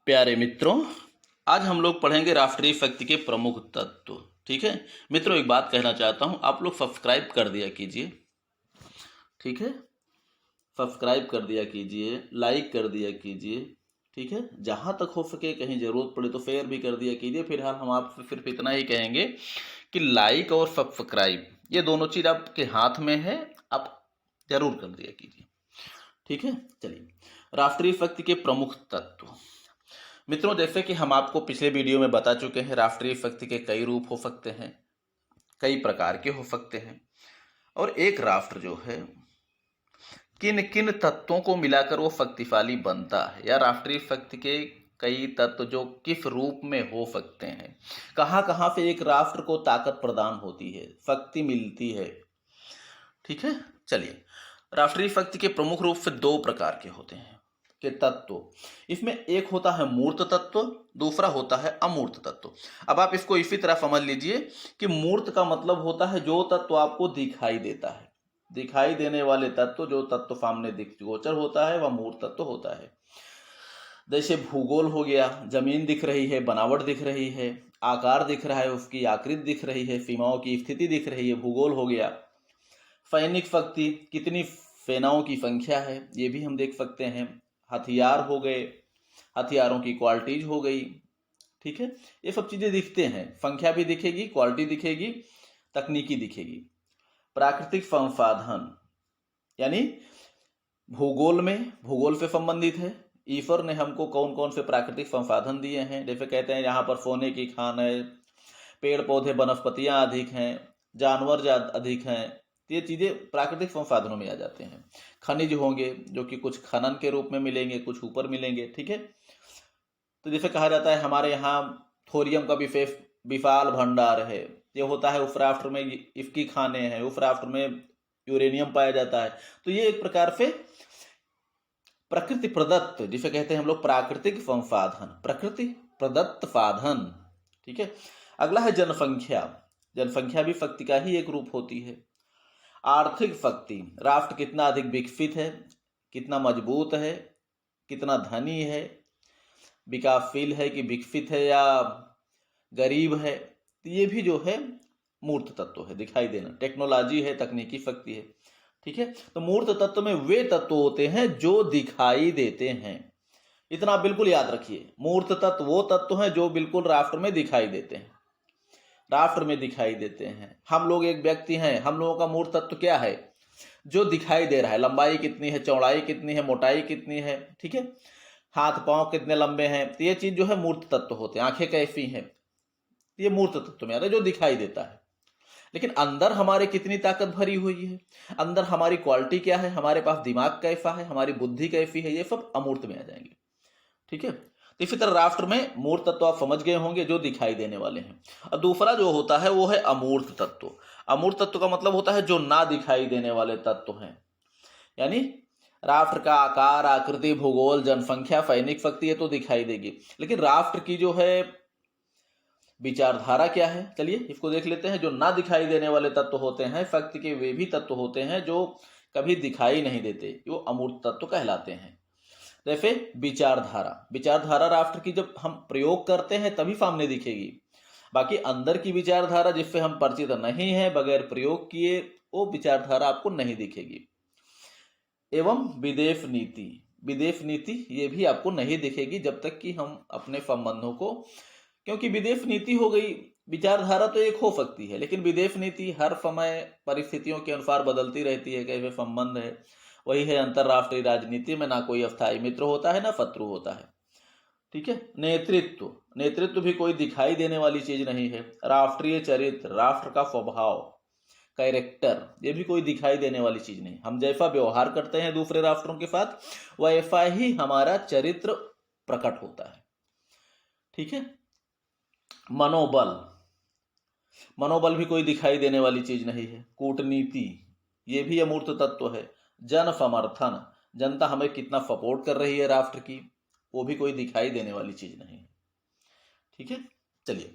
प्यारे मित्रों, आज हम लोग पढ़ेंगे राष्ट्रीय शक्ति के प्रमुख तत्व। ठीक है मित्रों, एक बात कहना चाहता हूं, आप लोग सब्सक्राइब कर दिया कीजिए। ठीक है, सब्सक्राइब कर दिया कीजिए, लाइक कर दिया कीजिए। ठीक है, जहां तक हो सके कहीं जरूरत पड़े तो शेयर भी कर दिया कीजिए। फिलहाल हम आपसे सिर्फ इतना ही कहेंगे कि लाइक और सब्सक्राइब ये दोनों चीज आपके हाथ में है, आप जरूर कर दिया कीजिए। ठीक है, चलिए राष्ट्रीय शक्ति के प्रमुख तत्व। मित्रों, जैसे कि हम आपको पिछले वीडियो में बता चुके हैं, राष्ट्रीय शक्ति के कई रूप हो सकते हैं, कई प्रकार के हो सकते हैं, और एक राष्ट्र जो है किन किन तत्वों को मिलाकर वो शक्तिशाली बनता है, या राष्ट्रीय शक्ति के कई तत्व जो किस रूप में हो सकते हैं, कहाँ कहाँ से एक राष्ट्र को ताकत प्रदान होती है, शक्ति मिलती है। ठीक है, चलिए राष्ट्रीय शक्ति के प्रमुख रूप से दो प्रकार के होते हैं के तत्व। इसमें एक होता है मूर्त तत्व, दूसरा होता है अमूर्त तत्व। अब आप इसको इसी तरह समझ लीजिए कि मूर्त का मतलब होता है जो तत्व आपको दिखाई देता है, दिखाई देने वाले तत्व, जो तत्व सामने गोचर होता है वह मूर्त तत्व होता है। जैसे भूगोल हो गया, जमीन दिख रही है, बनावट दिख रही है, आकार दिख रहा है, उसकी आकृति दिख रही है, सीमाओं की स्थिति दिख रही है, भूगोल हो गया। सैनिक शक्ति, कितनी सेनाओं की संख्या है, ये भी हम देख सकते हैं। हथियार हो गए, हथियारों की क्वालिटीज हो गई। ठीक है, ये सब चीजें दिखते हैं, संख्या भी दिखेगी, क्वालिटी दिखेगी, तकनीकी दिखेगी। प्राकृतिक संसाधन यानी भूगोल में, भूगोल से संबंधित है, ईश्वर ने हमको कौन कौन से प्राकृतिक संसाधन दिए हैं। जैसे कहते हैं यहाँ पर सोने की खान है, पेड़ पौधे वनस्पतियां अधिक हैं, जानवर अधिक हैं, ये चीजें प्राकृतिक संसाधनों में आ जाते हैं। खनिज होंगे जो कि कुछ खनन के रूप में मिलेंगे, कुछ ऊपर मिलेंगे। ठीक है, तो जैसे कहा जाता है हमारे यहाँ थोरियम का विशेष विशाल भंडार है, ये होता है उस राष्ट्र में इसकी खाने हैं, उस राष्ट्र में यूरेनियम पाया जाता है। तो ये एक प्रकार से प्रकृति प्रदत्त, जिसे कहते हैं हम लोग प्राकृतिक संसाधन, प्रकृति प्रदत्त साधन। ठीक है, अगला है जनसंख्या। जनसंख्या भी शक्ति का ही एक रूप होती है। आर्थिक शक्ति, राष्ट्र कितना अधिक विकसित है, कितना मजबूत है, कितना धनी है, विकासशील है कि विकसित है या गरीब है, तो ये भी जो है मूर्त तत्व है, दिखाई देना। टेक्नोलॉजी है, तकनीकी शक्ति है। ठीक है, तो मूर्त तत्व में वे तत्व होते हैं जो दिखाई देते हैं। इतना बिल्कुल याद रखिए, मूर्त तत्व वो तत्व हैं जो बिल्कुल राष्ट्र में दिखाई देते हैं, राष्ट्र में दिखाई देते हैं। हम लोग एक व्यक्ति हैं, हम लोगों का मूर्त तत्व क्या है, जो दिखाई दे रहा है। लंबाई कितनी है, चौड़ाई कितनी है, मोटाई कितनी है, ठीक है, हाथ पांव कितने लंबे हैं, तो ये चीज जो है मूर्त तत्व होते हैं। आंखें कैसी हैं, ये मूर्त तत्व में आता है, जो दिखाई देता है। लेकिन अंदर हमारे कितनी ताकत भरी हुई है, अंदर हमारी क्वालिटी क्या है, हमारे पास दिमाग कैसा है, हमारी बुद्धि कैसी है, ये सब अमूर्त में आ जाएंगे। ठीक है, तो इसी तरह राष्ट्र में मूर्त तत्व आप समझ गए होंगे जो दिखाई देने वाले हैं। और दूसरा जो होता है वो है अमूर्त तत्व। अमूर्त तत्व का मतलब होता है जो ना दिखाई देने वाले तत्व हैं, यानी राष्ट्र का आकार, आकृति, भूगोल, जनसंख्या, सैनिक शक्ति, ये तो दिखाई देगी, लेकिन राष्ट्र की जो है विचारधारा क्या है, चलिए इसको देख लेते हैं। जो ना दिखाई देने वाले तत्व होते हैं, शक्ति के वे भी तत्व होते हैं जो कभी दिखाई नहीं देते, वो अमूर्त तत्व कहलाते हैं। जैसे विचारधारा, विचारधारा राष्ट्र की जब हम प्रयोग करते हैं तभी सामने दिखेगी, बाकी अंदर की विचारधारा जिससे हम परिचित नहीं है, बगैर प्रयोग किए, वो विचारधारा आपको नहीं दिखेगी। एवं विदेश नीति, विदेश नीति ये भी आपको नहीं दिखेगी जब तक कि हम अपने संबंधों को, क्योंकि विदेश नीति हो गई, विचारधारा तो एक हो सकती है, लेकिन विदेश नीति हर समय परिस्थितियों के अनुसार बदलती रहती है, कैसे संबंध है। वही है अंतरराष्ट्रीय राजनीति में ना कोई अस्थायी मित्र होता है ना शत्रु होता है। ठीक है, नेतृत्व, नेतृत्व भी कोई दिखाई देने वाली चीज नहीं है। राष्ट्रीय चरित्र, राष्ट्र का स्वभाव, कैरेक्टर, ये भी कोई दिखाई देने वाली चीज नहीं। हम जैसा व्यवहार करते हैं दूसरे राष्ट्रों के साथ, वैसा ही हमारा चरित्र प्रकट होता है। ठीक है, मनोबल, मनोबल भी कोई दिखाई देने वाली चीज नहीं है। कूटनीति, ये भी अमूर्त तत्व है। जन समर्थन, जनता हमें कितना सपोर्ट कर रही है राष्ट्र की, वो भी कोई दिखाई देने वाली चीज नहीं है। ठीक है, चलिए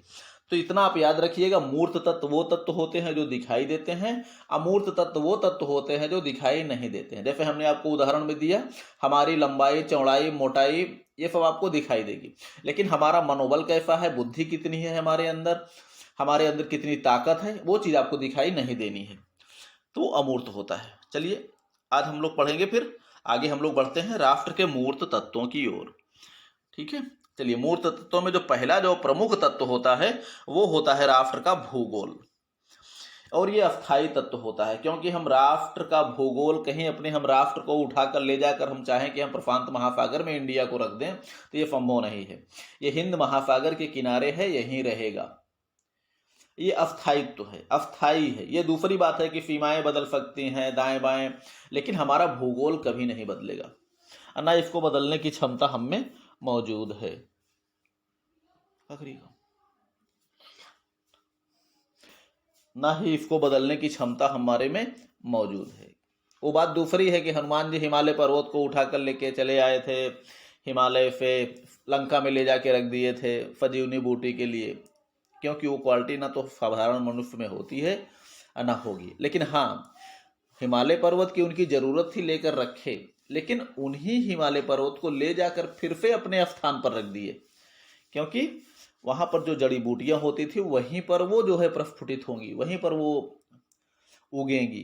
तो इतना आप याद रखिएगा। मूर्त तत्व वो तत्व होते हैं जो दिखाई देते हैं, अमूर्त तत्व वो तत्व होते हैं जो दिखाई नहीं देते हैं। जैसे हमने आपको उदाहरण में दिया, हमारी लंबाई, चौड़ाई, मोटाई, ये सब आपको दिखाई देगी। लेकिन हमारा मनोबल कैसा है, बुद्धि कितनी है हमारे अंदर कितनी ताकत है, वो चीज़ आपको दिखाई नहीं देनी है, तो अमूर्त होता है। चलिए आज हम लोग पढ़ेंगे, फिर आगे हम लोग बढ़ते हैं राष्ट्र के मूर्त तत्वों की ओर। ठीक है, चलिए मूर्त तत्वों में जो पहला जो प्रमुख तत्व होता है वो होता है राष्ट्र का भूगोल, और ये अस्थायी तत्व होता है, क्योंकि हम राष्ट्र का भूगोल कहीं अपने हम राष्ट्र को उठाकर ले जाकर हम चाहें कि हम प्रशांत महासागर में इंडिया को रख दें तो ये संभव नहीं है। ये हिंद महासागर के किनारे है, यहीं रहेगा। ये अस्थायित्व है, अस्थाई है। ये दूसरी बात है कि सीमाएं बदल सकती हैं दाएं बाएं, लेकिन हमारा भूगोल कभी नहीं बदलेगा, ना इसको बदलने की क्षमता हम में मौजूद है। ना ही इसको बदलने की क्षमता हमारे में मौजूद है। वो बात दूसरी है कि हनुमान जी हिमालय पर्वत को उठाकर लेके चले आए थे, हिमालय से लंका में ले जाके रख दिए थे संजीवनी बूटी के लिए, क्योंकि वो क्वालिटी ना तो साधारण मनुष्य में होती है ना होगी। लेकिन हाँ, हिमालय पर्वत की उनकी जरूरत थी, लेकर रखे, लेकिन उन्हीं हिमालय पर्वत को ले जाकर फिर से अपने स्थान पर रख दिए, क्योंकि वहां पर जो जड़ी बूटियां होती थी वहीं पर वो जो है प्रस्फुटित होंगी, वहीं पर वो उगेंगी।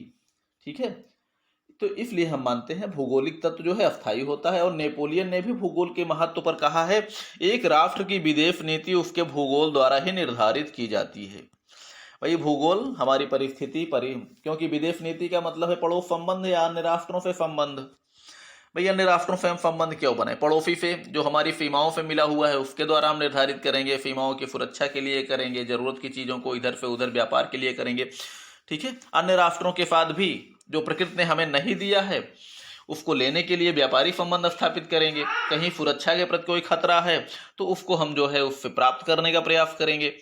ठीक है, तो इसलिए हम मानते हैं भौगोलिक तत्व जो है अस्थायी होता है। और नेपोलियन ने भी भूगोल के महत्व पर कहा है, एक राष्ट्र की विदेश नीति उसके भूगोल द्वारा ही निर्धारित की जाती है। भाई भूगोल हमारी परिस्थिति क्योंकि विदेश नीति का मतलब है पड़ोस संबंध या अन्य राष्ट्रों से संबंध। भाई अन्य राष्ट्रों से हम संबंध क्यों बने? पड़ोसी से जो हमारी सीमाओं से मिला हुआ है उसके द्वारा हम निर्धारित करेंगे, सीमाओं की सुरक्षा के लिए करेंगे, जरूरत की चीजों को इधर से उधर व्यापार के लिए करेंगे। ठीक है, अन्य राष्ट्रों के साथ भी जो प्रकृति ने हमें नहीं दिया है उसको लेने के लिए व्यापारिक संबंध स्थापित करेंगे। कहीं सुरक्षा के प्रति कोई खतरा है तो उसको हम जो है उससे प्राप्त करने का प्रयास करेंगे।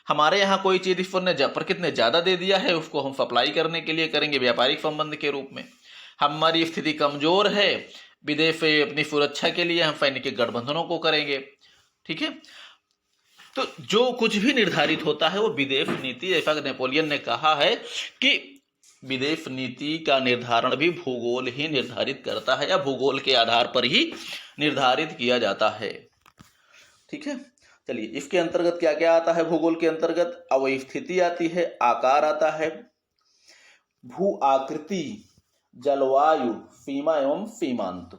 हमारे यहाँ कोई चीज ईश्वर ने प्रकृति ने ज्यादा दे दिया है उसको हम सप्लाई करने के लिए करेंगे व्यापारिक संबंध के रूप में। हमारी स्थिति कमजोर है, विदेश से अपनी सुरक्षा के लिए हम सैनिक गठबंधनों को करेंगे। ठीक है, तो जो कुछ भी निर्धारित होता है वो विदेश नीति, ऐसा नेपोलियन ने कहा है कि विदेश नीति का निर्धारण भी भूगोल ही निर्धारित करता है, या भूगोल के आधार पर ही निर्धारित किया जाता है। ठीक है, चलिए इसके अंतर्गत क्या क्या आता है? भूगोल के अंतर्गत अवस्थिति आती है, आकार आता है, भू आकृति, जलवायु, सीमा एवं सीमांत।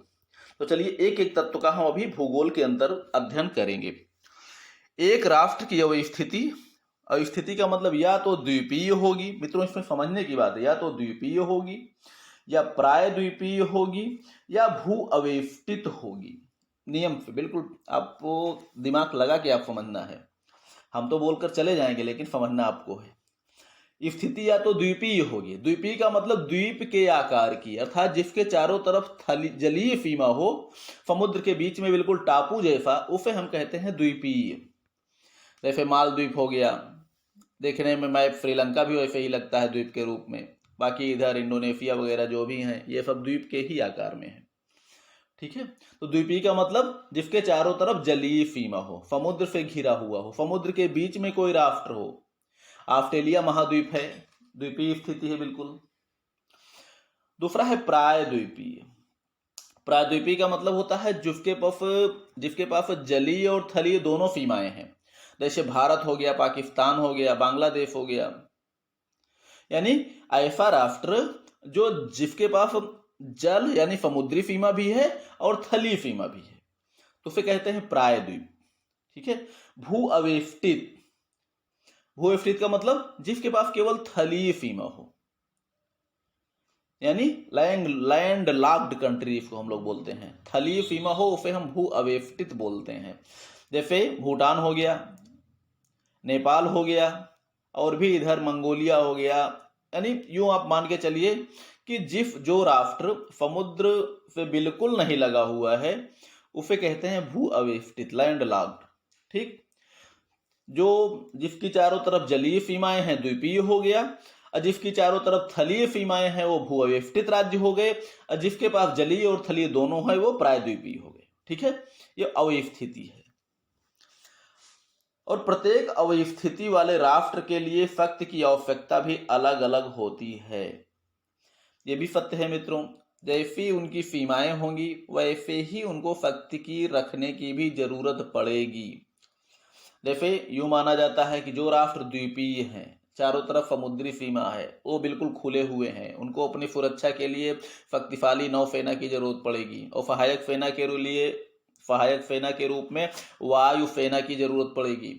तो चलिए एक एक तत्व का हम अभी भूगोल के अंतर अध्ययन करेंगे। एक राष्ट्र की अवस्थिति का मतलब या तो द्वीपीय होगी, मित्रों इसमें समझने की बात है, या तो द्वीपीय होगी या प्राय द्वीपीय होगी या भू अवस्थित होगी। नियम से बिल्कुल आपको दिमाग लगा के आप समझना है, हम तो बोलकर चले जाएंगे लेकिन समझना आपको है। स्थिति या तो द्वीपीय होगी, द्वीपीय का मतलब द्वीप के आकार की, अर्थात जिसके चारों तरफ जलीय सीमा हो, समुद्र के बीच में बिल्कुल टापू जैसा, उसे हम कहते हैं द्वीपीय। जैसे मालद्वीप हो गया, देखने में मैप श्रीलंका भी वैसे ही लगता है द्वीप के रूप में, बाकी इधर इंडोनेशिया वगैरह जो भी हैं ये सब द्वीप के ही आकार में है। ठीक है, तो द्वीपीय का मतलब जिसके चारों तरफ जलीय सीमा हो, समुद्र से घिरा हुआ हो, समुद्र के बीच में कोई राष्ट्र हो। ऑस्ट्रेलिया महाद्वीप है, द्वीपीय स्थिति है बिल्कुल। दूसरा है प्रायद्वीपीय। प्रायद्वीपीय का मतलब होता है जिसके पास जलीय और थलीय दोनों सीमाएं हैं, जैसे भारत हो गया, पाकिस्तान हो गया, बांग्लादेश हो गया, यानी ऐसा राष्ट्र जो जिसके पास जल यानी समुद्री सीमा भी है और थलीय सीमा भी है, तो उसे कहते हैं प्रायद्वीप। ठीक है, भू अवस्थित का मतलब जिसके पास केवल थलीय सीमा हो, यानी लैंड लॉक्ड कंट्री इसको हम लोग बोलते हैं। थलीय सीमा हो उसे हम भू अवस्थित बोलते हैं, जैसे भूटान हो गया, नेपाल हो गया, और भी इधर मंगोलिया हो गया। यानी यूं आप मान के चलिए कि जो राष्ट्र समुद्र से बिल्कुल नहीं लगा हुआ है उसे कहते हैं भू अवस्थित, लैंड लॉक्ड। ठीक, जो जिसकी चारों तरफ जलीय सीमाएं हैं द्वीपीय हो गया, और जिसकी चारों तरफ थलीय सीमाएं हैं वो भू अवस्थित राज्य हो गए, और जिसके पास जलीय और थलीय दोनों है वो प्रायद्वीपीय हो गए। ठीक है, ये अवस्थिति है। और प्रत्येक अवस्थिति वाले राष्ट्र के लिए शक्ति की आवश्यकता भी अलग अलग होती है, ये भी सत्य है मित्रों। जैसी उनकी सीमाएं होंगी वैसे ही उनको शक्ति की रखने की भी जरूरत पड़ेगी। जैसे यूं माना जाता है कि जो राष्ट्र द्वीपीय हैं, चारों तरफ समुद्री सीमा है, वो बिल्कुल खुले हुए हैं, उनको अपनी सुरक्षा के लिए शक्तिशाली नौसेना की जरूरत पड़ेगी और सहायक सेना के रूप में वायु सेना की जरूरत पड़ेगी।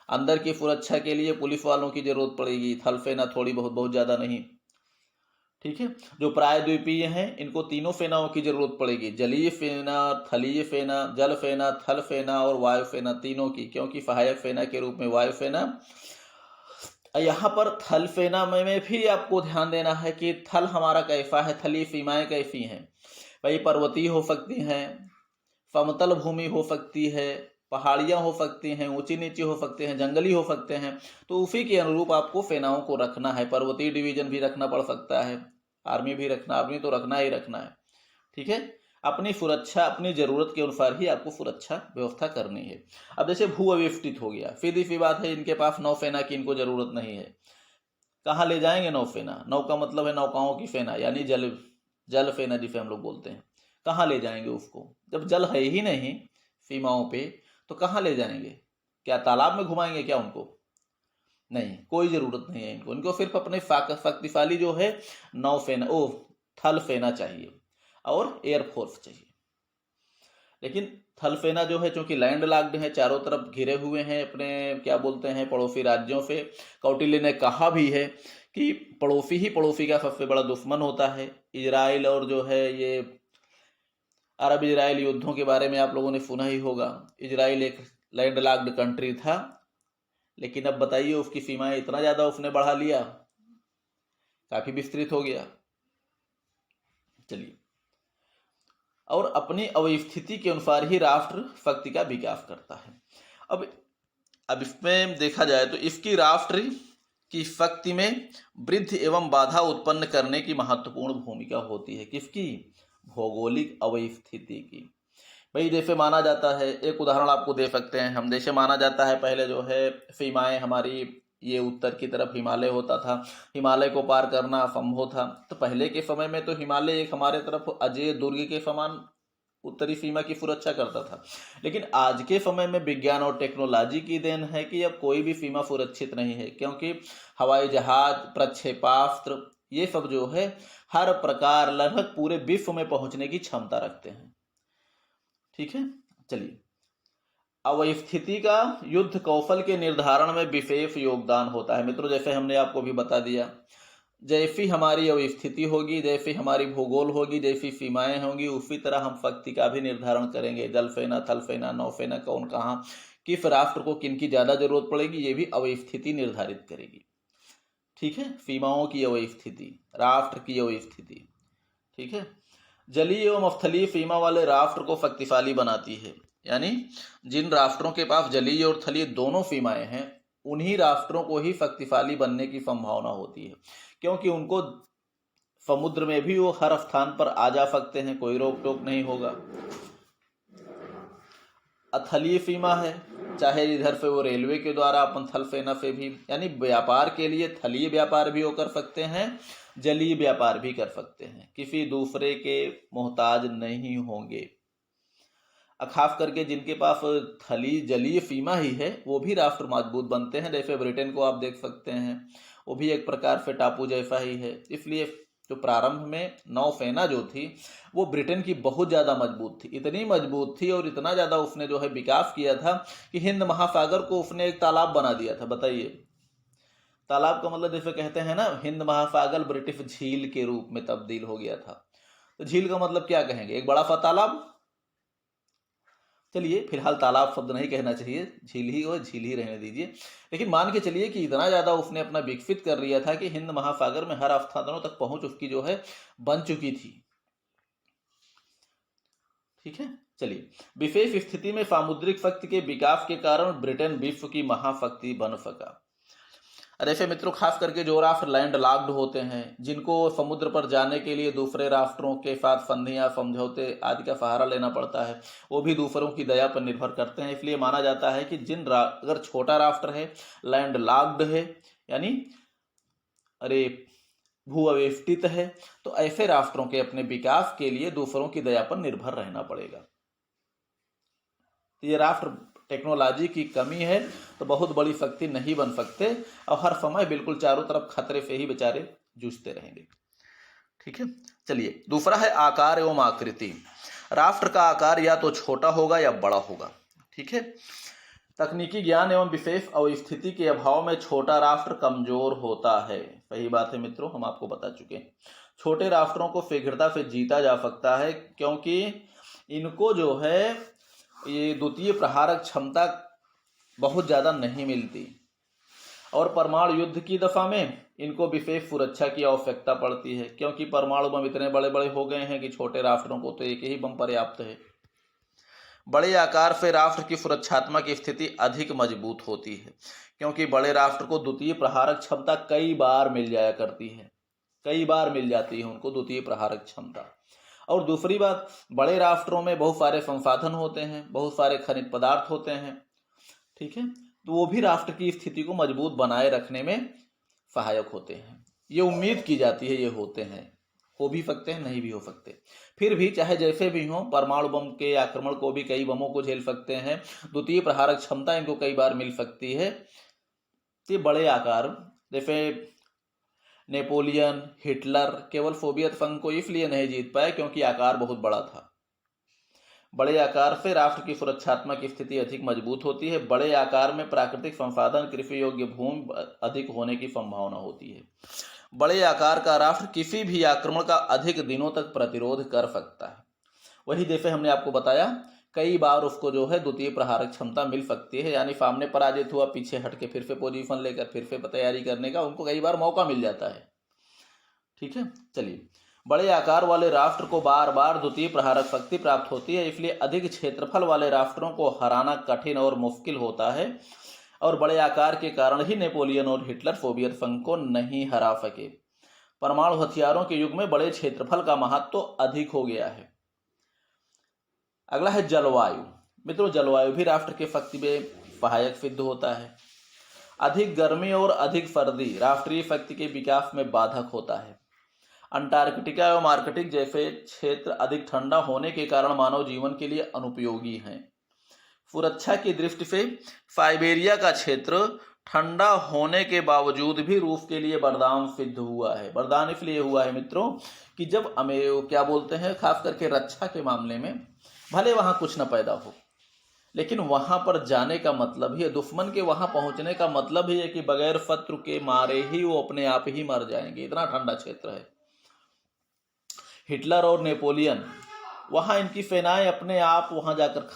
अंदर की सुरक्षा के लिए पुलिस वालों की जरूरत पड़ेगी, थल सेना थोड़ी बहुत ज्यादा नहीं। ठीक है, जो प्रायद्वीपीय हैं इनको तीनों सेनाओं की जरूरत पड़ेगी, जलीय सेना, थलीय सेना, जल सेना, थल सेना और वायु सेना, तीनों की, क्योंकि सहायक सेना के रूप में वायु सेना। यहाँ पर थल सेना में भी आपको ध्यान देना है कि थल हमारा कैसा है, थलीय सीमाएं कैसी हैं। भाई पर्वतीय हो सकती हैं, समतल भूमि हो सकती है, पहाड़ियां हो सकती हैं, ऊंची नीची हो सकते हैं, जंगली हो सकते हैं। तो उसी के अनुरूप आपको सेनाओं को रखना है। पर्वतीय डिवीजन भी रखना पड़ सकता है, आर्मी तो रखना ही रखना है। ठीक है, अपनी सुरक्षा अपनी जरूरत के अनुसार ही आपको सुरक्षा व्यवस्था करनी है। अब जैसे भू अव्यवस्थित हो गया, सीधी सी बात है, इनके पास नौसेना की इनको जरूरत नहीं है। कहाँ ले जाएंगे नौसेना? नौ का मतलब है नौकाओं की सेना, यानी जल सेना जिसे हम लोग बोलते हैं। कहाँ ले जाएंगे उसको? जब जल है ही नहीं सीमाओं पे तो कहाँ ले जाएंगे? क्या तालाब में घुमाएंगे क्या उनको? नहीं, कोई जरूरत नहीं है इनको सिर्फ अपने शक्तिशाली जो है नौसेना थल सेना चाहिए और एयरफोर्स चाहिए। लेकिन थल सेना जो है चूंकि लैंड लॉक्ड है, चारों तरफ घिरे हुए हैं अपने क्या बोलते हैं पड़ोसी राज्यों से। कौटिल्य ने कहा भी है कि पड़ोसी ही पड़ोसी का सबसे बड़ा दुश्मन होता है। इजराइल और जो है ये अरब इजराइल युद्धों के बारे में आप लोगों ने सुना ही होगा। इजराइल एक लैंड लॉक्ड कंट्री था, लेकिन अब बताइए उसकी सीमाएं इतना ज्यादा उसने बढ़ा लिया, काफी विस्तृत हो गया। चलिए, और अपनी अवस्थिति के अनुसार ही राष्ट्र शक्ति का विकास करता है। अब इसमें देखा जाए तो इसकी राष्ट्र की शक्ति में वृद्धि एवं बाधा उत्पन्न करने की महत्वपूर्ण भूमिका होती है। किसकी? भौगोलिक अवस्थिति की। भाई जैसे माना जाता है, एक उदाहरण आपको दे सकते हैं हम, जैसे माना जाता है पहले जो है सीमाएं हमारी ये उत्तर की तरफ हिमालय होता था, हिमालय को पार करना असंभव था। तो पहले के समय में तो हिमालय एक हमारे तरफ अजय दुर्ग के समान उत्तरी सीमा की सुरक्षा करता था। लेकिन आज के समय में विज्ञान और टेक्नोलॉजी की देन है कि अब कोई भी सीमा सुरक्षित नहीं है, क्योंकि हवाई जहाज, प्रक्षेपास्त्र, ये सब जो है हर प्रकार लगभग पूरे विश्व में पहुंचने की क्षमता रखते हैं। ठीक है, चलिए, अवस्थिति का युद्ध कौशल के निर्धारण में विशेष योगदान होता है। मित्रों जैसे हमने आपको भी बता दिया, जैसी हमारी अवस्थिति होगी, जैसी हमारी भूगोल होगी, जैसी सीमाएं होंगी, उसी तरह हम शक्ति का भी निर्धारण करेंगे। जल सेना, थल सेना, नौसेना, कौन कहाँ किस राष्ट्र को किन की ज्यादा जरूरत पड़ेगी, ये भी अवस्थिति निर्धारित करेगी। ठीक है, सीमाओं की अवस्थिति, राष्ट्र की अवस्थिति। ठीक है, जलीय एवं स्थलीय सीमा वाले राष्ट्र को शक्तिशाली बनाती है। यानी जिन राष्ट्रों के पास जलीय और थलीय दोनों सीमाएं हैं, उन्हीं राष्ट्रों को ही शक्तिशाली बनने की संभावना होती है, क्योंकि उनको समुद्र में भी वो हर स्थान पर आ जा सकते हैं, कोई रोक टोक नहीं होगा। अथलीय सीमा है, चाहे इधर से वो रेलवे के द्वारा अपन थल सेना से भी, यानी व्यापार के लिए थलीय व्यापार भी वो कर सकते हैं, जलीय व्यापार भी कर सकते हैं, किसी दूसरे के मोहताज नहीं होंगे। खास करके जिनके पास थली जलीय सीमा ही है वो भी राष्ट्र मजबूत बनते हैं। जैसे ब्रिटेन को आप देख सकते हैं, वो भी एक प्रकार से टापू जैसा ही है। इसलिए जो प्रारंभ में नौसेना जो थी वो ब्रिटेन की बहुत ज़्यादा मजबूत थी, इतनी मजबूत थी और इतना ज़्यादा उसने जो है विकास किया था कि हिंद महासागर को उसने एक तालाब बना दिया था। बताइए, तालाब का मतलब जैसे कहते हैं ना, हिंद महासागर ब्रिटिश झील के रूप में तब्दील हो गया था। तो झील का मतलब क्या कहेंगे? एक बड़ा सा तालाब। चलिए फिलहाल तालाब शब्द नहीं कहना चाहिए, झील ही हो, झील ही रहने दीजिए। लेकिन मान के चलिए कि इतना ज्यादा उसने अपना विकसित कर लिया था कि हिंद महासागर में हर स्थानों तक पहुंच उसकी जो है बन चुकी थी। ठीक है, चलिए, विशेष स्थिति में सामुद्रिक शक्ति के विकास के कारण ब्रिटेन विश्व की महाशक्ति बन सका। ऐसे मित्रों, खास करके जो राष्ट्र लैंड लॉक्ड होते हैं, जिनको समुद्र पर जाने के लिए दूसरे राष्ट्रों के साथ संधियां, समझौते आदि का सहारा लेना पड़ता है, वो भी दूसरों की दया पर निर्भर करते हैं। इसलिए माना जाता है कि अगर छोटा राष्ट्र है, लैंड लॉक्ड है, यानी भूअवेष्टित है, तो ऐसे राष्ट्रों के अपने विकास के लिए दूसरों की दया पर निर्भर रहना पड़ेगा। ये राष्ट्र टेक्नोलॉजी की कमी है तो बहुत बड़ी शक्ति नहीं बन सकते और हर समय बिल्कुल चारों तरफ खतरे से ही बेचारे जूझते रहेंगे। ठीक है, चलिए दूसरा है आकार एवं आकृति। राष्ट्र का आकार या तो छोटा होगा या बड़ा होगा। ठीक है, तकनीकी ज्ञान एवं विशेष अवस्थिति के अभाव में छोटा राष्ट्र कमजोर होता है। सही बात है मित्रों, हम आपको बता चुके हैं। छोटे राष्ट्रों को शीघ्रता से जीता जा सकता है क्योंकि इनको जो है ये द्वितीय प्रहारक क्षमता बहुत ज़्यादा नहीं मिलती और परमाणु युद्ध की दशा में इनको विशेष सुरक्षा की आवश्यकता पड़ती है क्योंकि परमाणु बम इतने बड़े बड़े हो गए हैं कि छोटे राष्ट्रों को तो एक ही बम पर्याप्त है। बड़े आकार से राष्ट्र की सुरक्षात्मक स्थिति अधिक मजबूत होती है क्योंकि बड़े राष्ट्र को द्वितीय प्रहारक क्षमता कई बार मिल जाया करती है, कई बार मिल जाती है उनको द्वितीय प्रहारक क्षमता। और दूसरी बात, बड़े राष्ट्रों में बहुत सारे संसाधन होते हैं, बहुत सारे खनिज पदार्थ होते हैं। ठीक है, तो वो भी राष्ट्र की स्थिति को मजबूत बनाए रखने में सहायक होते हैं। ये उम्मीद की जाती है ये होते हैं, हो भी सकते हैं नहीं भी हो सकते। फिर भी चाहे जैसे भी हो, परमाणु बम के आक्रमण को भी कई बमों को झेल सकते हैं, द्वितीय प्रहारक क्षमता इनको कई बार मिल सकती है। ये बड़े आकार, जैसे नेपोलियन, हिटलर केवल सोवियत संघ को इसलिए नहीं जीत पाए क्योंकि आकार बहुत बड़ा था। बड़े आकार से राष्ट्र की सुरक्षात्मक स्थिति अधिक मजबूत होती है। बड़े आकार में प्राकृतिक संसाधन, कृषि योग्य भूमि अधिक होने की संभावना होती है। बड़े आकार का राष्ट्र किसी भी आक्रमण का अधिक दिनों तक प्रतिरोध कर सकता है। वही जैसे हमने आपको बताया, कई बार उसको जो है द्वितीय प्रहारक क्षमता मिल सकती है, यानी सामने पराजित हुआ, पीछे हट के फिर से पोजीशन लेकर फिर से तैयारी करने का उनको कई बार मौका मिल जाता है। ठीक है, चलिए बड़े आकार वाले राष्ट्र को बार बार द्वितीय प्रहारक शक्ति प्राप्त होती है, इसलिए अधिक क्षेत्रफल वाले राष्ट्रों को हराना कठिन और मुश्किल होता है और बड़े आकार के कारण ही नेपोलियन और हिटलर सोवियत संघ को नहीं हरा सके। परमाणु हथियारों के युग में बड़े क्षेत्रफल का महत्व तो अधिक हो गया है। अगला है जलवायु। मित्रों, जलवायु भी राष्ट्र के शक्ति में सहायक सिद्ध होता है। अधिक गर्मी और अधिक सर्दी राष्ट्रीय शक्ति के विकास में बाधक होता है। अंटार्कटिका एवं आर्कटिक जैसे क्षेत्र अधिक ठंडा होने के कारण मानव जीवन के लिए अनुपयोगी हैं। सुरक्षा की दृष्टि से साइबेरिया का क्षेत्र ठंडा होने के बावजूद भी रूस के लिए वरदान सिद्ध हुआ है। वरदान इसलिए हुआ है मित्रों कि जब क्या बोलते हैं, खास करके रक्षा के मामले में, भले वहां कुछ न पैदा हो लेकिन वहां पर जाने का मतलब ही, दुश्मन के वहां पहुंचने का मतलब ही है कि बगैर शत्रु के मारे ही वो अपने आप ही मर जाएंगे, इतना ठंडा क्षेत्र है। हिटलर और नेपोलियन, वहां इनकी सेनाएं अपने आप वहां जाकर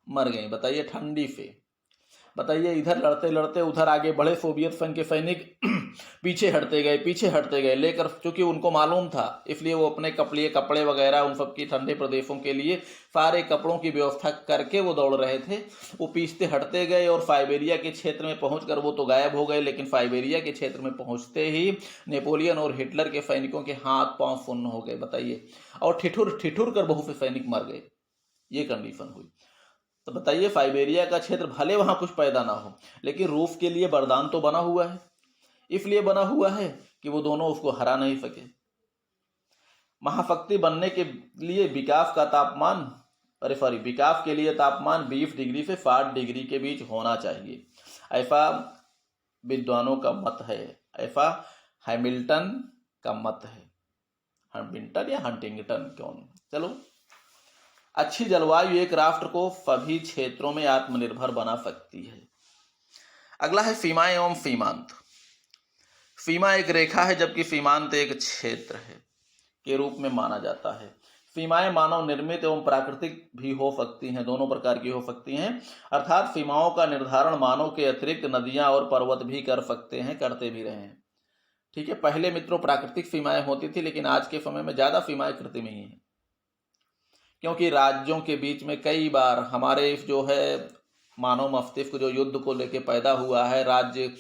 मर गई, बताइए ठंडी से। बताइए, इधर लड़ते लड़ते उधर आगे बढ़े सोवियत संघ के सैनिक पीछे हटते गए लेकर, चूंकि उनको मालूम था, इसलिए वो अपने कपड़े वगैरह उन सबकी ठंडे प्रदेशों के लिए सारे कपड़ों की व्यवस्था करके वो दौड़ रहे थे। वो पीछते हटते गए और साइबेरिया के क्षेत्र में पहुंचकर वो तो गायब हो गए, लेकिन साइबेरिया के क्षेत्र में पहुंचते ही नेपोलियन और हिटलर के सैनिकों के हाथ पांव सुन्न हो गए, बताइए, और ठिठुर कर बहुत से सैनिक मर गए। ये कंडीशन हुई। तो बताइए, साइबेरिया का क्षेत्र भले वहां कुछ पैदा ना हो लेकिन रूस के लिए वरदान तो बना हुआ है। इसलिए बना हुआ है कि वो दोनों उसको हरा नहीं सके। महाशक्ति बनने के लिए विकास के लिए तापमान 20 डिग्री से 60 डिग्री के बीच होना चाहिए, ऐसा विद्वानों का मत है, ऐसा हैमिल्टन का मत है। हैमिल्टन या हंटिंगटन, कौन, चलो। अच्छी जलवायु एक राष्ट्र को सभी क्षेत्रों में आत्मनिर्भर बना सकती है। अगला है सीमाएं एवं सीमांत। सीमा एक रेखा है जबकि सीमांत एक क्षेत्र है के रूप में माना जाता है। सीमाएं मानव निर्मित एवं प्राकृतिक भी हो सकती हैं, दोनों प्रकार की हो सकती हैं, अर्थात सीमाओं का निर्धारण मानव के अतिरिक्त नदियां और पर्वत भी कर सकते हैं, करते भी रहे हैं। ठीक है, पहले मित्रों प्राकृतिक सीमाएं होती थी, लेकिन आज के समय में ज्यादा सीमाएं कृत्रिम ही हैं, क्योंकि राज्यों के बीच में कई बार हमारे जो है मानव मस्तिष्क जो युद्ध को लेके पैदा हुआ है, राज्य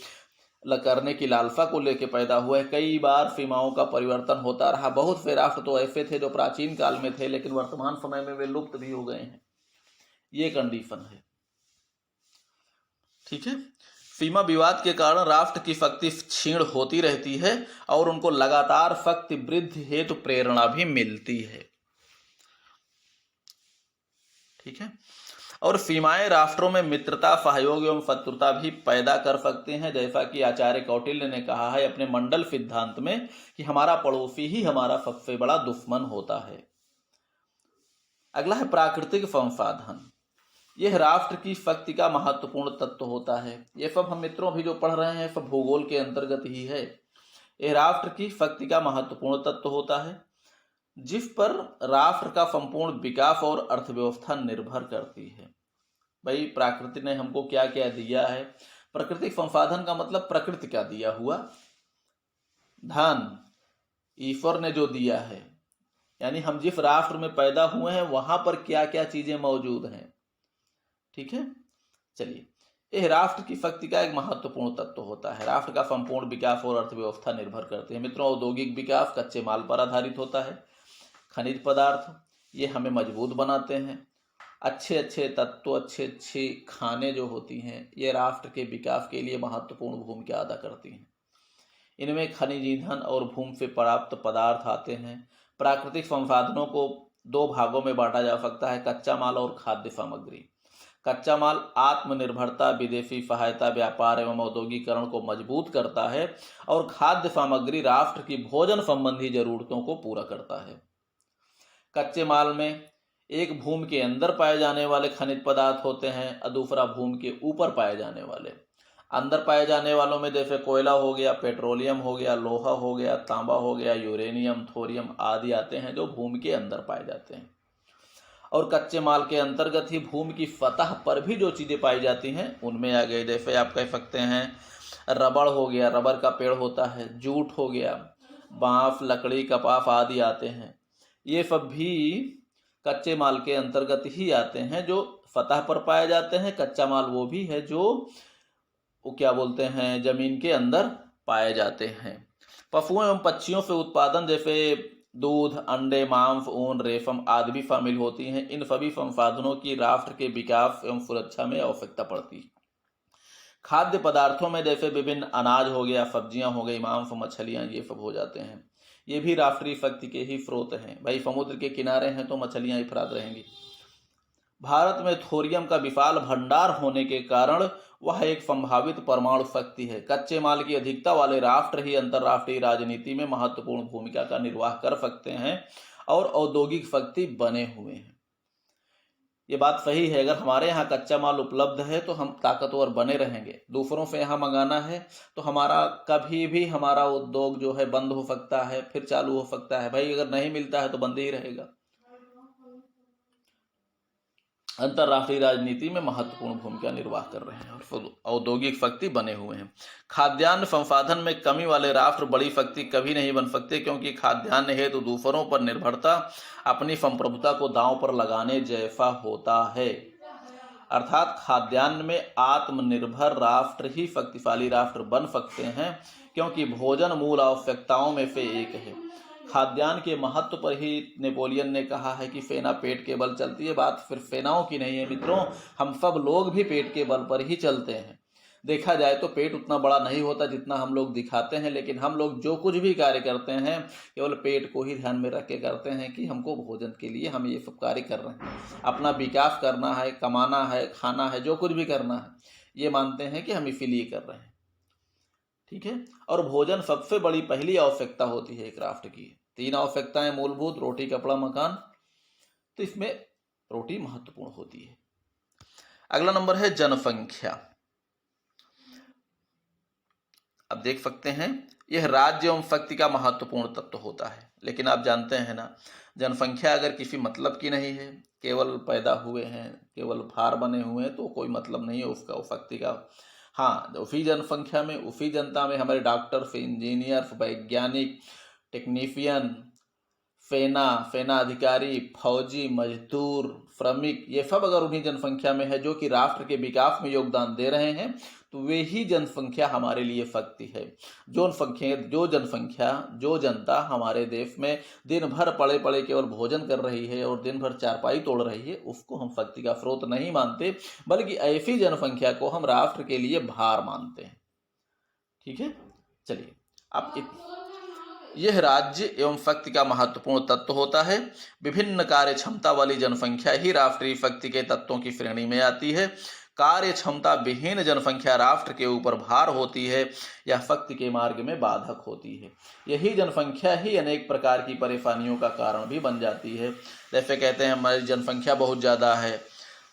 करने की लालसा को लेके पैदा हुआ है, कई बार सीमाओं का परिवर्तन होता रहा। बहुत से राष्ट्र तो ऐसे थे जो प्राचीन काल में थे लेकिन वर्तमान समय में वे लुप्त भी हो गए हैं। ये कंडीशन है। ठीक है, सीमा विवाद के कारण राष्ट्र की शक्ति क्षीण होती रहती है और उनको लगातार शक्ति वृद्धि हेतु प्रेरणा भी मिलती है। ठीक है। और सीमाएं राष्ट्रों में मित्रता, सहयोग एवं शत्रुता भी पैदा कर सकते हैं, जैसा कि आचार्य कौटिल्य ने कहा है अपने मंडल सिद्धांत में कि हमारा पड़ोसी ही हमारा सबसे बड़ा दुश्मन होता है। अगला है प्राकृतिक संसाधन। यह राष्ट्र की शक्ति का महत्वपूर्ण तत्व होता है। ये सब हम मित्रों भी जो पढ़ रहे हैं सब भूगोल के अंतर्गत ही है। यह राष्ट्र की शक्ति का महत्वपूर्ण तत्व होता है जिस पर राष्ट्र का संपूर्ण विकास और अर्थव्यवस्था निर्भर करती है। भाई प्रकृति ने हमको क्या क्या दिया है। प्राकृतिक संसाधन का मतलब प्रकृति का दिया हुआ धन, ईश्वर ने जो दिया है, यानी हम जिस राष्ट्र में पैदा हुए हैं वहां पर क्या क्या चीजें मौजूद हैं। ठीक है। चलिए, यह राष्ट्र की शक्ति का एक महत्वपूर्ण तत्व होता है। राष्ट्र का संपूर्ण विकास और अर्थव्यवस्था निर्भर करते हैं। मित्रों, औद्योगिक विकास कच्चे माल पर आधारित होता है। खनिज पदार्थ ये हमें मजबूत बनाते हैं। अच्छे अच्छे तत्व, अच्छे अच्छे खाने जो होती हैं ये राष्ट्र के विकास के लिए महत्वपूर्ण भूमिका अदा करती हैं। इनमें खनिज ईंधन और भूमि से प्राप्त पदार्थ आते हैं। प्राकृतिक संसाधनों को दो भागों में बांटा जा सकता है, कच्चा माल और खाद्य सामग्री। कच्चा माल आत्मनिर्भरता, विदेशी सहायता, व्यापार एवं औद्योगिकरण को मजबूत करता है और खाद्य सामग्री राष्ट्र की भोजन संबंधी जरूरतों को पूरा करता है। कच्चे माल में एक भूमि के अंदर पाए जाने वाले खनिज पदार्थ होते हैं और दूसरा भूमि के ऊपर पाए जाने वाले। अंदर पाए जाने वालों में जैसे कोयला हो गया, पेट्रोलियम हो गया, लोहा हो गया, तांबा हो गया, यूरेनियम, थोरियम आदि आते हैं जो भूमि के अंदर पाए जाते हैं। और कच्चे माल के अंतर्गत ही भूमि की सतह पर भी जो चीज़ें पाई जाती हैं उनमें आ गए, जैसे आप कह सकते हैं रबड़ हो गया, रबर का पेड़ होता है, जूट हो गया, बांस, लकड़ी, कपास आदि आते हैं। ये सब भी कच्चे माल के अंतर्गत ही आते हैं जो सतह पर पाए जाते हैं। कच्चा माल वो भी है जो क्या बोलते हैं जमीन के अंदर पाए जाते हैं। पशुओं एवं पक्षियों से उत्पादन जैसे दूध, अंडे, मांस, ऊन, रेशम आदि भी शामिल होती हैं। इन सभी संसाधनों की राष्ट्र के विकास एवं सुरक्षा में आवश्यकता पड़ती है। खाद्य पदार्थों में जैसे विभिन्न अनाज हो गया, सब्जियां हो गई, मांस, मछलियां, ये सब हो जाते हैं। ये भी राष्ट्रीय शक्ति के ही स्रोत हैं। भाई समुद्र के किनारे हैं तो मछलियां इफरात रहेंगी। भारत में थोरियम का विशाल भंडार होने के कारण वह एक संभावित परमाणु शक्ति है। कच्चे माल की अधिकता वाले राष्ट्र ही अंतर्राष्ट्रीय राजनीति में महत्वपूर्ण भूमिका का निर्वाह कर सकते हैं और औद्योगिक शक्ति बने हुए हैं। ये बात सही है, अगर हमारे यहाँ कच्चा माल उपलब्ध है तो हम ताकतवर बने रहेंगे। दूसरों से यहाँ मंगाना है तो हमारा कभी भी हमारा उद्योग जो है बंद हो सकता है, फिर चालू हो सकता है। भाई अगर नहीं मिलता है तो बंद ही रहेगा। अंतर्राष्ट्रीय राजनीति में महत्वपूर्ण भूमिका निर्वाह कर रहे हैं और औद्योगिक शक्ति बने हुए हैं। खाद्यान्न संसाधन में कमी वाले राष्ट्र बड़ी शक्ति कभी नहीं बन सकते, क्योंकि खाद्यान्न हेतु दूसरों पर निर्भरता अपनी संप्रभुता को दांव पर लगाने जैसा होता है। अर्थात खाद्यान्न में आत्मनिर्भर राष्ट्र ही शक्तिशाली राष्ट्र बन सकते हैं, क्योंकि भोजन मूल आवश्यकताओं में से एक है। खाद्यान्न के महत्व पर ही नेपोलियन ने कहा है कि सेना पेट के बल चलती है। बात फिर सेनाओं की नहीं है मित्रों, हम सब लोग भी पेट के बल पर ही चलते हैं। देखा जाए तो पेट उतना बड़ा नहीं होता जितना हम लोग दिखाते हैं, लेकिन हम लोग जो कुछ भी कार्य करते हैं केवल पेट को ही ध्यान में रख के करते हैं कि हमको भोजन के लिए हम ये सब कार्य कर रहे हैं। अपना विकास करना है, कमाना है, खाना है, जो कुछ भी करना है, ये मानते हैं कि हम इसीलिए कर रहे हैं। ठीक है। और भोजन सबसे बड़ी पहली आवश्यकता होती है एक राष्ट्र की। 3 आवश्यकताएं मूलभूत, रोटी, कपड़ा, मकान, तो इसमें रोटी महत्वपूर्ण होती है। अगला नंबर है जनसंख्या। अब देख सकते हैं यह राज्य एवं शक्ति का महत्वपूर्ण तत्व होता है, लेकिन आप जानते हैं ना, जनसंख्या अगर किसी मतलब की नहीं है, केवल पैदा हुए हैं, केवल फार बने हुए हैं, तो कोई मतलब नहीं है उसका शक्ति का। हाँ, उसी जनसंख्या में, उसी जनता में हमारे डॉक्टर्स, इंजीनियर्स, वैज्ञानिक, टेक्नीशियन, सेना अधिकारी, फौजी, मजदूर, श्रमिक, ये सब अगर उन्हीं जनसंख्या में है जो कि राष्ट्र के विकास में योगदान दे रहे हैं, तो वे ही जनसंख्या हमारे लिए शक्ति है। जो जनता हमारे देश में दिन भर पड़े पड़े केवल भोजन कर रही है और दिन भर चारपाई तोड़ रही है, उसको हम शक्ति का स्रोत नहीं मानते, बल्कि ऐसी जनसंख्या को हम राष्ट्र के लिए भार मानते हैं। ठीक है, चलिए यह राज्य एवं शक्ति का महत्वपूर्ण तत्व होता है। विभिन्न कार्य क्षमता वाली जनसंख्या ही राष्ट्रीय शक्ति के तत्वों की श्रेणी में आती है। कार्य क्षमता विहीन जनसंख्या राष्ट्र के ऊपर भार होती है या शक्ति के मार्ग में बाधक होती है। यही जनसंख्या ही अनेक प्रकार की परेशानियों का कारण भी बन जाती है। जैसे कहते हैं हमारी जनसंख्या बहुत ज़्यादा है,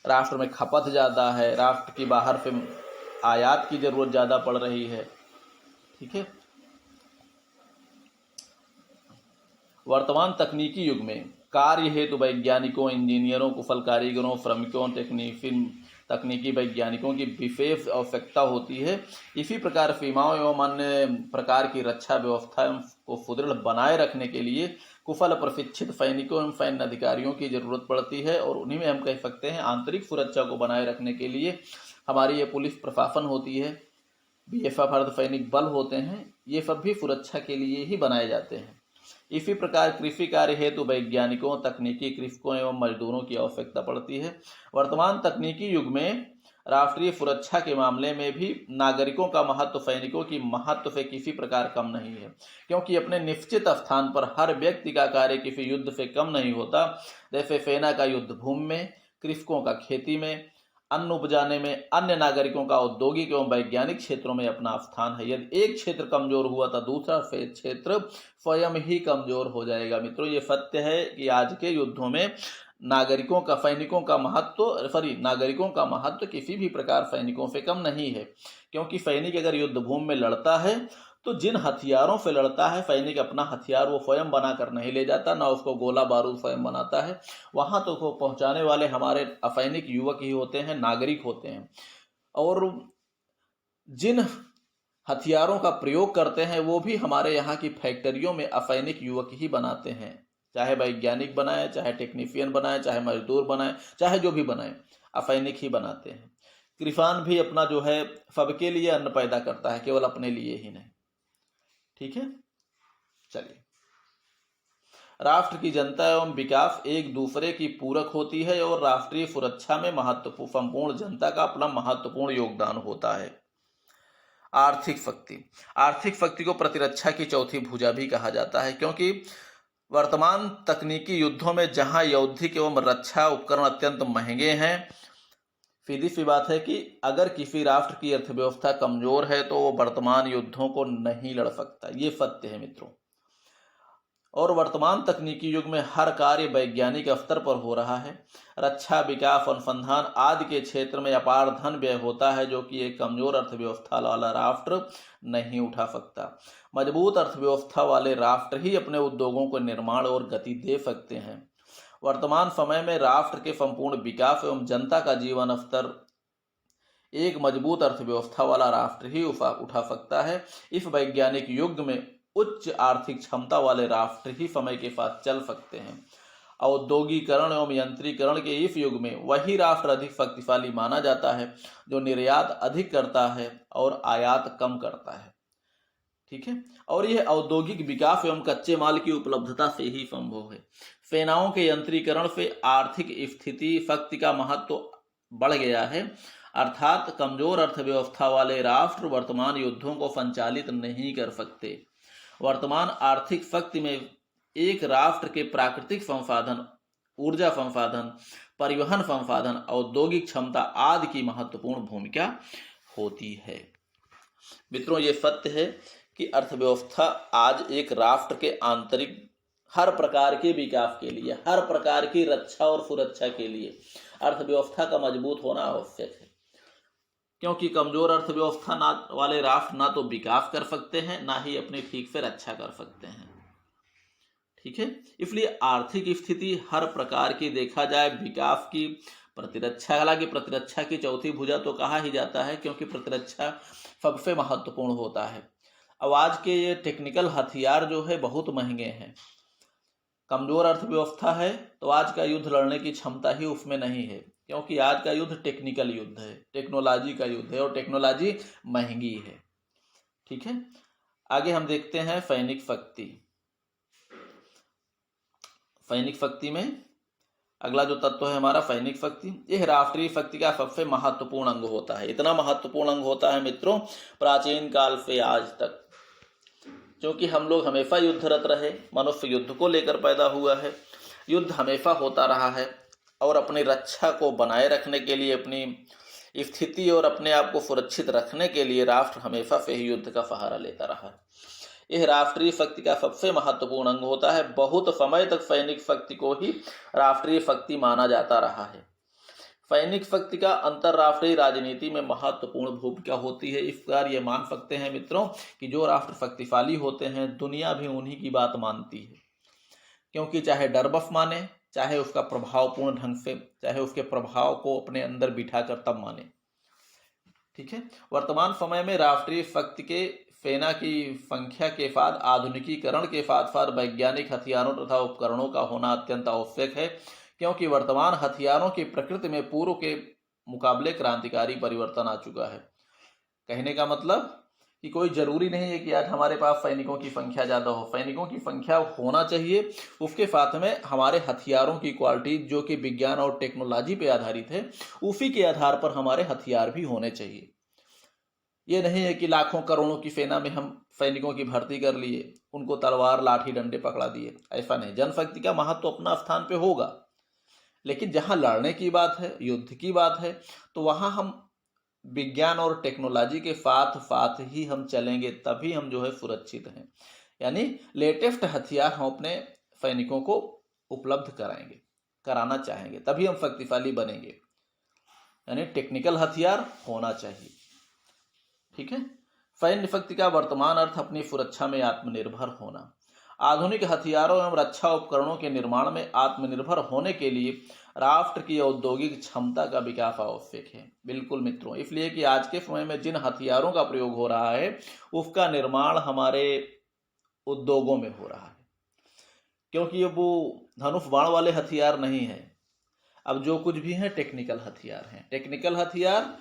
राष्ट्र में खपत ज़्यादा है, राष्ट्र की बाहर से आयात की ज़रूरत ज़्यादा पड़ रही है। ठीक है, वर्तमान तकनीकी युग में कार्य हेतु वैज्ञानिकों, इंजीनियरों, कुशल कारीगरों, श्रमिकों, तकनीकी वैज्ञानिकों की विशेष आवश्यकता होती है। इसी प्रकार सीमाओं एवं अन्य प्रकार की रक्षा व्यवस्था को सुदृढ़ बनाए रखने के लिए कुशल प्रशिक्षित सैनिकों एवं सैन्य अधिकारियों की जरूरत पड़ती है। और उन्हीं में हम कह सकते हैं आंतरिक सुरक्षा को बनाए रखने के लिए हमारी ये पुलिस प्रशासन होती है, बीएसएफ अर्धसैनिक बल होते हैं, ये सब भी सुरक्षा के लिए ही बनाए जाते हैं। इसी प्रकार कृषि कार्य हेतु वैज्ञानिकों, तकनीकी कृषकों एवं मजदूरों की आवश्यकता पड़ती है। वर्तमान तकनीकी युग में राष्ट्रीय सुरक्षा के मामले में भी नागरिकों का महत्व सैनिकों की महत्व से किसी प्रकार कम नहीं है, क्योंकि अपने निश्चित स्थान पर हर व्यक्ति का कार्य किसी युद्ध से कम नहीं होता। जैसे सेना का युद्ध भूमि में, कृषकों का खेती में, अन्न उपजाने में, अन्य नागरिकों का औद्योगिक एवं वैज्ञानिक क्षेत्रों में अपना स्थान है। यदि एक क्षेत्र कमजोर हुआ तो दूसरा क्षेत्र स्वयं ही कमजोर हो जाएगा। मित्रों, ये सत्य है कि आज के युद्धों में नागरिकों का महत्व किसी भी प्रकार सैनिकों से कम नहीं है, क्योंकि सैनिक अगर युद्ध भूमि में लड़ता है तो जिन हथियारों से लड़ता है, सैनिक अपना हथियार वो स्वयं बनाकर नहीं ले जाता, ना उसको गोला बारूद स्वयं बनाता है। वहां तो को पहुंचाने वाले हमारे असैनिक युवक ही होते हैं, नागरिक होते हैं। और जिन हथियारों का प्रयोग करते हैं वो भी हमारे यहाँ की फैक्ट्रियों में असैनिक युवक ही बनाते हैं, चाहे वैज्ञानिक बनाए, चाहे टेक्नीशियन बनाए, चाहे मजदूर बनाए, चाहे जो भी बनाए, असैनिक ही बनाते हैं। किसान भी अपना जो है सबके लिए अन्न पैदा करता है, केवल अपने लिए ही नहीं। ठीक है, चलिए, राष्ट्र की जनता एवं विकास एक दूसरे की पूरक होती है और राष्ट्रीय सुरक्षा में संपूर्ण जनता का अपना महत्वपूर्ण योगदान होता है। आर्थिक शक्ति को प्रतिरक्षा की चौथी भुजा भी कहा जाता है, क्योंकि वर्तमान तकनीकी युद्धों में जहां यौद्धिक एवं रक्षा उपकरण अत्यंत महंगे हैं, सीधी सी बात है कि अगर किसी राष्ट्र की अर्थव्यवस्था कमजोर है तो वो वर्तमान युद्धों को नहीं लड़ सकता। ये सत्य है मित्रों। और वर्तमान तकनीकी युग में हर कार्य वैज्ञानिक स्तर पर हो रहा है। रक्षा, विकास, अनुसंधान आदि के क्षेत्र में अपार धन व्यय होता है, जो कि एक कमजोर अर्थव्यवस्था वाला राष्ट्र नहीं उठा सकता। मजबूत अर्थव्यवस्था वाले राष्ट्र ही अपने उद्योगों को निर्माण और गति दे सकते हैं। वर्तमान समय में राष्ट्र के संपूर्ण विकास एवं जनता का जीवन स्तर एक मजबूत अर्थव्यवस्था वाला राष्ट्र ही उठा सकता है। इस वैज्ञानिक युग में उच्च आर्थिक क्षमता वाले राष्ट्र ही समय के साथ चल सकते हैं। औद्योगिकरण एवं यंत्रीकरण के इस युग में वही राष्ट्र अधिक शक्तिशाली माना जाता है जो निर्यात अधिक करता है और आयात कम करता है। ठीक है, और यह औद्योगिक विकास एवं कच्चे माल की उपलब्धता से ही संभव है। सेनाओं के यंत्रीकरण से आर्थिक स्थिति शक्ति का महत्व बढ़ गया है, अर्थात कमजोर अर्थव्यवस्था वाले राष्ट्र वर्तमान युद्धों को संचालित नहीं कर सकते। वर्तमान आर्थिक शक्ति में एक राष्ट्र के प्राकृतिक संसाधन, ऊर्जा संसाधन, परिवहन संसाधन, औद्योगिक क्षमता आदि की महत्वपूर्ण भूमिका होती है। मित्रों, ये सत्य है कि अर्थव्यवस्था आज एक राष्ट्र के आंतरिक हर प्रकार के विकास के लिए, हर प्रकार की रक्षा और सुरक्षा के लिए अर्थव्यवस्था का मजबूत होना आवश्यक है, क्योंकि कमजोर अर्थव्यवस्था वाले राष्ट्र ना तो विकास कर सकते हैं, ना ही अपनी ठीक से रक्षा कर सकते हैं। ठीक है, इसलिए आर्थिक स्थिति हर प्रकार की देखा जाए, विकास की, प्रतिरक्षा, हालांकि प्रतिरक्षा की चौथी भुजा तो कहा ही जाता है, क्योंकि प्रतिरक्षा सबसे महत्वपूर्ण होता है। अब आज के ये टेक्निकल हथियार जो है बहुत महंगे हैं, कमजोर अर्थव्यवस्था है तो आज का युद्ध लड़ने की क्षमता ही उसमें नहीं है, क्योंकि आज का युद्ध टेक्निकल युद्ध है, टेक्नोलॉजी का युद्ध है और टेक्नोलॉजी महंगी है। ठीक है, आगे हम देखते हैं सैनिक शक्ति। सैनिक शक्ति में अगला जो तत्व है हमारा सैनिक शक्ति। यह राष्ट्रीय शक्ति का सबसे महत्वपूर्ण अंग होता है। इतना महत्वपूर्ण अंग होता है मित्रों प्राचीन काल से आज तक, क्योंकि हम लोग हमेशा युद्धरत रहे, मनुष्य युद्ध को लेकर पैदा हुआ है, युद्ध हमेशा होता रहा है और अपनी रक्षा को बनाए रखने के लिए, अपनी स्थिति और अपने आप को सुरक्षित रखने के लिए राष्ट्र हमेशा से ही युद्ध का सहारा लेता रहा है। यह राष्ट्रीय शक्ति का सबसे महत्वपूर्ण अंग होता है। बहुत समय तक सैनिक शक्ति को ही राष्ट्रीय शक्ति माना जाता रहा है। सैनिक शक्ति का अंतर्राष्ट्रीय राजनीति में महत्वपूर्ण भूमिका होती है। इस प्रकार ये मान सकते हैं मित्रों कि जो राष्ट्र शक्तिशाली होते हैं दुनिया भी उन्हीं की बात मानती है, क्योंकि चाहे डर बस माने, चाहे उसका प्रभावपूर्ण ढंग से, चाहे उसके प्रभाव को अपने अंदर बिठाकर तब माने। ठीक है, वर्तमान समय में राष्ट्रीय शक्ति के सेना की संख्या के साथ आधुनिकीकरण के साथ साथ वैज्ञानिक हथियारों तथा उपकरणों का होना अत्यंत आवश्यक है, क्योंकि वर्तमान हथियारों की प्रकृति में पूर्व के मुकाबले क्रांतिकारी परिवर्तन आ चुका है। कहने का मतलब कि कोई जरूरी नहीं है कि आज हमारे पास सैनिकों की संख्या ज़्यादा हो, सैनिकों की संख्या होना चाहिए, उसके साथ में हमारे हथियारों की क्वालिटी जो कि विज्ञान और टेक्नोलॉजी पे आधारित है, उसी के आधार पर हमारे हथियार भी होने चाहिए। ये नहीं है कि लाखों करोड़ों की सेना में हम सैनिकों की भर्ती कर लिए, उनको तलवार लाठी डंडे पकड़ा दिए, ऐसा नहीं। जनशक्ति का महत्व अपना स्थान पे होगा, लेकिन जहाँ लड़ने की बात है, युद्ध की बात है, तो वहाँ हम विज्ञान और टेक्नोलॉजी के साथ साथ ही हम चलेंगे, तभी हम जो है सुरक्षित हैं। यानी लेटेस्ट हथियार हम अपने सैनिकों को उपलब्ध कराना चाहेंगे, तभी हम शक्तिशाली बनेंगे। यानी टेक्निकल हथियार होना चाहिए। ठीक है, सैन्य शक्ति का वर्तमान अर्थ अपनी सुरक्षा में आत्मनिर्भर होना। आधुनिक हथियारों एवं रक्षा उपकरणों के निर्माण में आत्मनिर्भर होने के लिए राष्ट्र की औद्योगिक क्षमता का विकास आवश्यक है। बिल्कुल मित्रों, इसलिए कि आज के समय में जिन हथियारों का प्रयोग हो रहा है उसका निर्माण हमारे उद्योगों में हो रहा है, क्योंकि अब वो धनुष बाण वाले हथियार नहीं है। अब जो कुछ भी है टेक्निकल हथियार हैं। टेक्निकल हथियार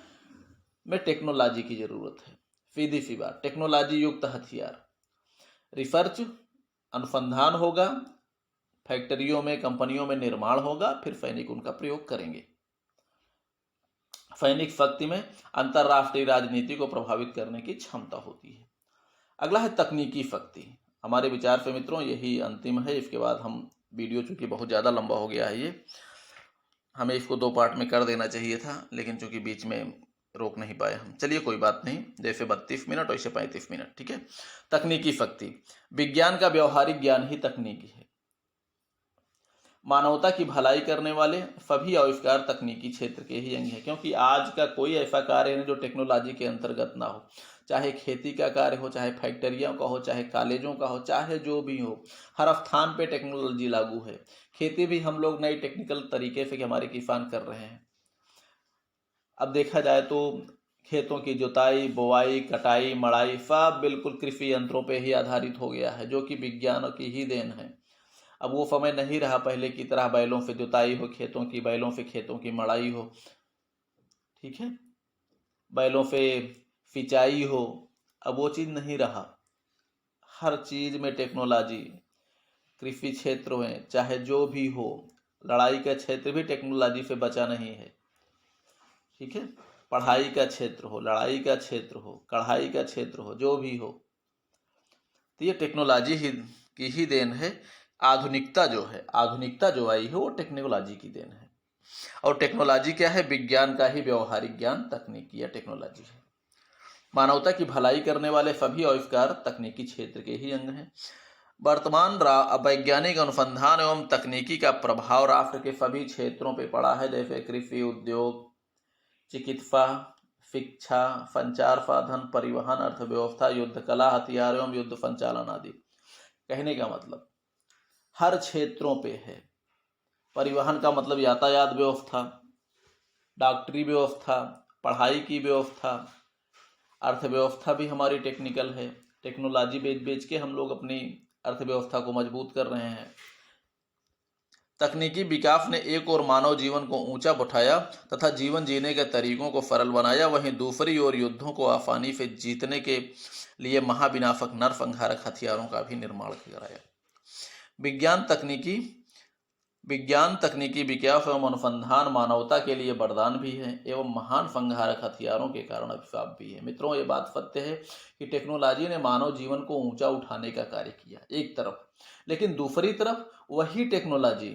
में टेक्नोलॉजी की जरूरत है, सीधी सी बात। टेक्नोलॉजी युक्त हथियार, रिसर्च अनुसंधान होगा, फैक्ट्रियों में कंपनियों में निर्माण होगा, फिर सैनिक उनका प्रयोग करेंगे। सैनिक शक्ति में अंतर्राष्ट्रीय राजनीति को प्रभावित करने की क्षमता होती है। अगला है तकनीकी शक्ति। हमारे विचार से मित्रों यही अंतिम है। इसके बाद हम वीडियो, चूंकि बहुत ज़्यादा लंबा हो गया है, ये हमें इसको 2 पार्ट में कर देना चाहिए था, लेकिन चूंकि बीच में रोक नहीं पाए हम। चलिए कोई बात नहीं, जैसे 32 मिनट वैसे 35 मिनट। ठीक है, तकनीकी शक्ति। विज्ञान का व्यवहारिक ज्ञान ही तकनीकी है। मानवता की भलाई करने वाले सभी आविष्कार तकनीकी क्षेत्र के ही अंग हैं, क्योंकि आज का कोई ऐसा कार्य नहीं जो टेक्नोलॉजी के अंतर्गत ना हो। चाहे खेती का कार्य हो, चाहे फैक्ट्रियों का हो, चाहे कॉलेजों का हो, चाहे जो भी हो, हर स्थान पे टेक्नोलॉजी लागू है। खेती भी हम लोग नई टेक्निकल तरीके से हमारे किसान कर रहे हैं। अब देखा जाए तो खेतों की जुताई, बुआई, कटाई, मड़ाई सब बिल्कुल कृषि यंत्रों पे ही आधारित हो गया है, जो कि विज्ञान की ही देन है। अब वो समय नहीं रहा पहले की तरह बैलों से जुताई हो खेतों की, बैलों से खेतों की मड़ाई हो, ठीक है, बैलों से सिंचाई हो। अब वो चीज़ नहीं रहा। हर चीज़ में टेक्नोलॉजी, कृषि क्षेत्र में चाहे जो भी हो, लड़ाई का क्षेत्र भी टेक्नोलॉजी से बचा नहीं है। ठीक है, पढ़ाई का क्षेत्र हो, लड़ाई का क्षेत्र हो, कढ़ाई का क्षेत्र हो, जो भी हो, तो ये टेक्नोलॉजी की ही देन है। आधुनिकता जो आई है वो टेक्नोलॉजी की देन है। और टेक्नोलॉजी क्या है? विज्ञान का ही व्यवहारिक ज्ञान तकनीकी या टेक्नोलॉजी है। मानवता की भलाई करने वाले सभी आविष्कार तकनीकी क्षेत्र के ही अंग हैं। वर्तमान वैज्ञानिक अनुसंधान एवं तकनीकी का प्रभाव राष्ट्र के सभी क्षेत्रों पर पड़ा है, जैसे कृषि, उद्योग, चिकित्सा, शिक्षा, संचार साधन, परिवहन, अर्थव्यवस्था, युद्ध कला, हथियार एवं युद्ध संचालन आदि। कहने का मतलब हर क्षेत्रों पे है। परिवहन का मतलब यातायात व्यवस्था, डॉक्टरी व्यवस्था, पढ़ाई की व्यवस्था, अर्थव्यवस्था भी हमारी टेक्निकल है। टेक्नोलॉजी बेच के हम लोग अपनी अर्थव्यवस्था को मजबूत कर रहे हैं। तकनीकी विकास ने एक और मानव जीवन को ऊंचा उठाया तथा जीवन जीने के तरीकों को सरल बनाया, वहीं दूसरी ओर युद्धों को आसानी से जीतने के लिए महाविनाशक नरसंहारक हथियारों का भी निर्माण कराया। विज्ञान तकनीकी विकास एवं अनुसंधान मानवता के लिए वरदान भी है एवं महान संहारक हथियारों के कारण अभिशाप भी है। मित्रों, ये बात सत्य है कि टेक्नोलॉजी ने मानव जीवन को ऊंचा उठाने का कार्य किया एक तरफ, लेकिन दूसरी तरफ वही टेक्नोलॉजी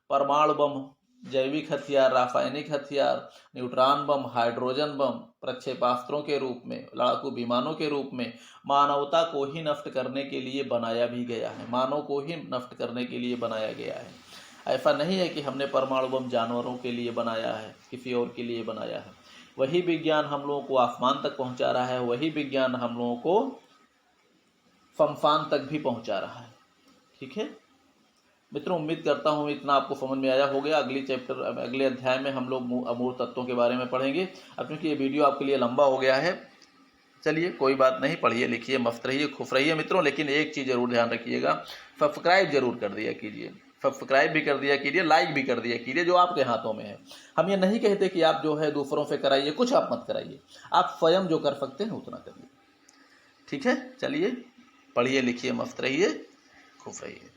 परमाणु बम, जैविक हथियार, रासायनिक हथियार, न्यूट्रॉन बम, हाइड्रोजन बम, प्रक्षेपास्त्रों के रूप में, लड़ाकू विमानों के रूप में मानवता को ही नष्ट करने के लिए बनाया भी गया है, मानव को ही नष्ट करने के लिए बनाया गया है। ऐसा नहीं है कि हमने परमाणु बम जानवरों के लिए बनाया है, किसी और के लिए बनाया है। वही विज्ञान हम लोगों को आसमान तक पहुंचा रहा है, वही विज्ञान हम लोगों को शमशान तक भी पहुंचा रहा है। ठीक है मित्रों, उम्मीद करता हूँ इतना आपको समझ में आया हो गया। अगले अध्याय में हम लोग अमूर्त तत्वों के बारे में पढ़ेंगे। अब क्योंकि ये वीडियो आपके लिए लंबा हो गया है, चलिए कोई बात नहीं, पढ़िए लिखिए, मस्त रहिए, खुश रहिए मित्रों। लेकिन एक चीज़ जरूर ध्यान रखिएगा, सब्सक्राइब जरूर कर दिया कीजिए, सब्सक्राइब भी कर दिया कीजिए, लाइक भी कर दिया कीजिए, जो आपके हाथों में है। हम ये नहीं कहते कि आप जो है दूसरों से कराइए, कुछ आप मत कराइए, आप स्वयं जो कर सकते हैं उतना करिए। ठीक है, चलिए पढ़िए लिखिए, मस्त रहिए, खुश रहिए।